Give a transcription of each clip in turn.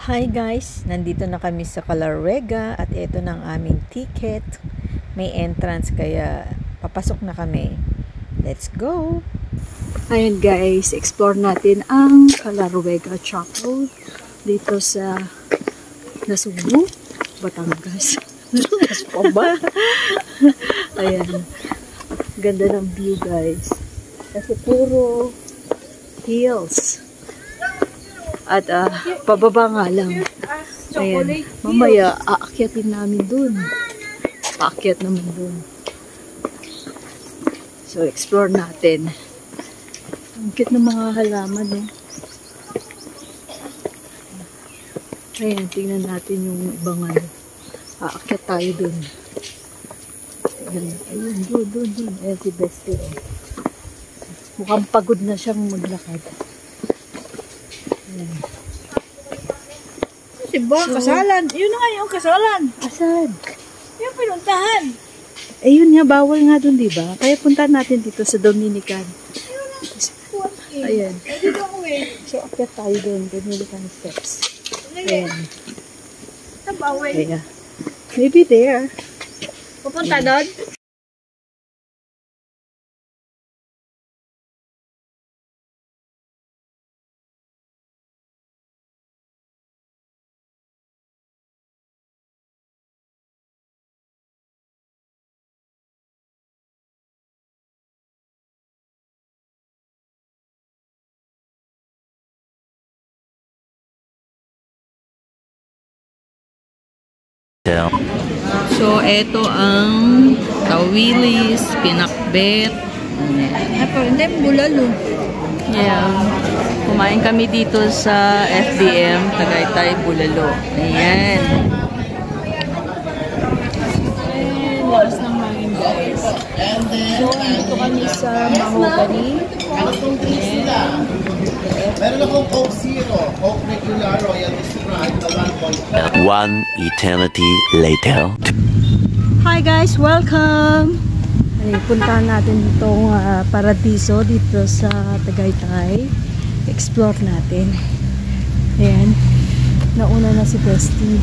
Hi guys! Nandito na kami sa Calarrega at ito na ang aming ticket. May entrance kaya papasok na kami. Let's go! Ayan guys, explore natin ang Calarrega Chapel dito sa Nasugbu, Batangas. Nasugbu pa ba? Ayan. Ganda ng view guys. Kasi puro hills. At pababa nga lang. Ayan. Mamaya, aakyatin namin dun. Paakyat naman dun. So, explore natin. Ang cute ng mga halaman, eh. Ayan, tingnan natin yung ibang ano. Aakyat tayo dun. Ayan, dun. Ayan si Bestie. Mukhang pagod na siyang maglakad. Ayan. Diba, so, kasalan. Yun na nga yung kasalan. Asan? Yung pinuntahan. Eh yun nga, bawal nga dun, diba? Kaya puntahan natin dito sa Dominican. Ayan. So, akyat tayo dun. Dominican steps. Ayan. Tabawin. Ayan. Maybe there. Pupunta doon? So, ito ang tawilis, pinakbet. Hindi, bulalo. Yeah. Kumain kami dito sa FDM, Tagaytay, Bulalo. Ayan. Lakas ng hangin, guys. So, dito kami sa Mahogany. Meron akong Coke Zero, Coke Regular, Royal Sprite, na 1.5. One eternity later. Hi guys, welcome! Ay, puntahan natin itong paradiso dito sa Tagaytay. Explore natin. Ayan. Nauna na si Bestie.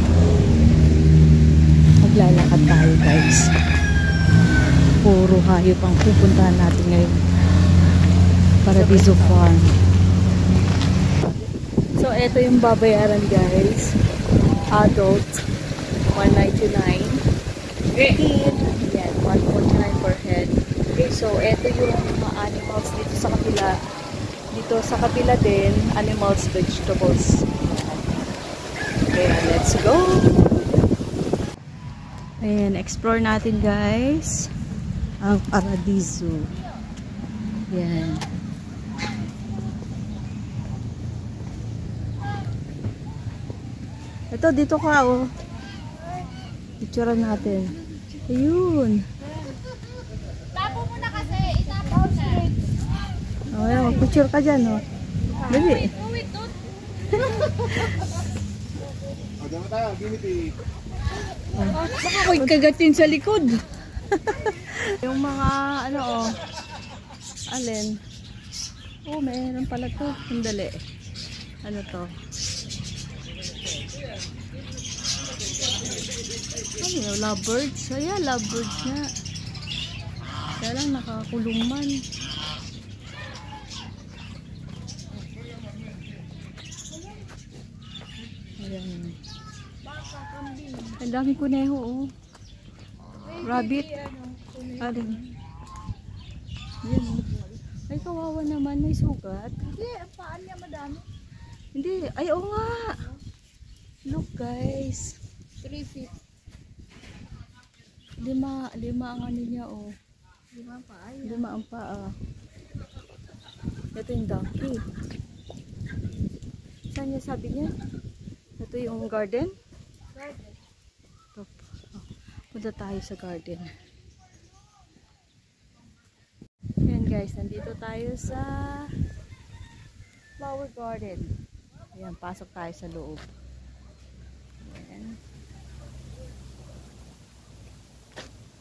Maglalakad tayo guys. Puro hayop ang pupuntahan natin ngayon. Paradiso Farm. So, ito yung babayaran guys. Adult, 199. Kid, yan, 149 per head. Okay, so, ito yung mga animals dito sa kabila. Dito sa kabila din, animals, vegetables. Okay, let's go! Ayan, explore natin guys. Ang paradiso. Yan. Ito, dito ka, oh. Picturean natin. Ayun. Tapo mo na kasi. Itapo na. Oh, ayan, mag-picture ka dyan, oh. Dali. Uwit doon. Baka ako'y kagatin sa likod. Yung mga, ano, oh. Alin? Oh, meron pala to. Sandali. Ano to? Ano yun? Lovebirds? Ayan, lovebirds nga. Kaya lang nakakulong man. Ayan. Ang daming kuneho, oh. Rabbit. Alin? Ayan. Ay, kawawa naman. May sugat. Hindi, ang paan niya madami. Hindi. Ay, oo nga. Look, guys. 3 feet. Lima ang ano niya, oh. 5 pa ay. 5 ang paa. Ito yung donkey. Saan niya sabi niya? Ito yung garden? Ito. Oh, punta tayo sa garden. Ayan guys, nandito tayo sa flower garden. Ayan, pasok tayo sa loob. Ayan.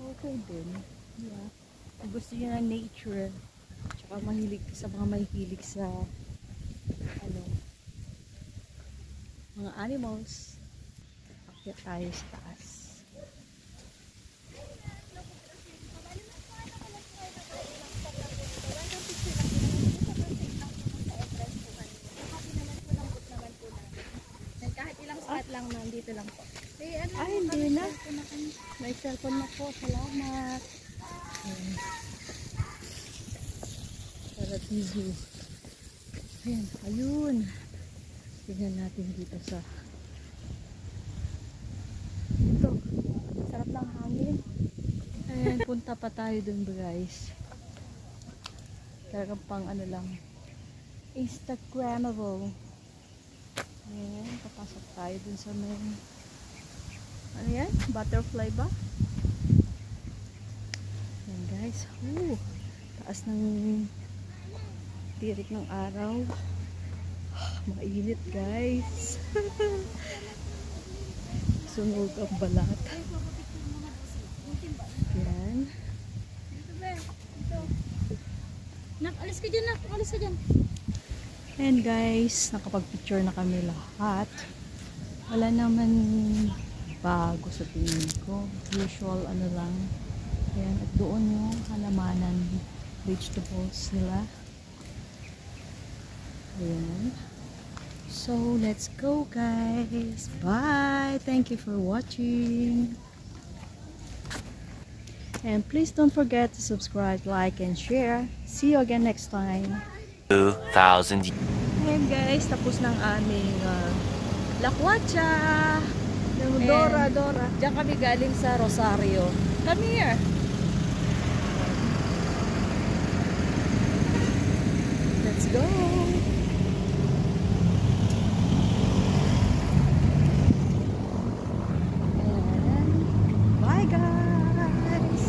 Okay din. Yeah. Kung gusto niyo ng nature, tsaka mahilig sa mga mahilig sa ano, mga animals. Akyat tayo sa taas. Kahit ilang spot lang na, dito lang po. Ay, hindi na. May cellphone na po. Salamat. Paradiso. Ayan, ayun. Tingnan natin dito sa dito. Sarap ng hangin. Ayan, punta pa tayo dun guys. Talagang pang ano lang. Instagrammable. Ayan, papasok tayo dun sa may ano yan? Butterfly ba? Ayan guys. Taas ng tirik ng araw. Mainit guys. Sunog ang balat. Yan. Nak, alis ka dyan, nak. Alis ka dyan. And guys, nakapag-picture na kami lahat. Wala naman bago sa tingin ko. Usual ano lang. Ayan, at doon yung halamanan, vegetables nila. Ayan. So, let's go guys. Bye! Thank you for watching. And please don't forget to subscribe, like, and share. See you again next time. 2,000 Ayan guys, tapos ng aming lakwacha. Yung And Dora. Diyan kami galing sa Rosario. Come here. Let's go!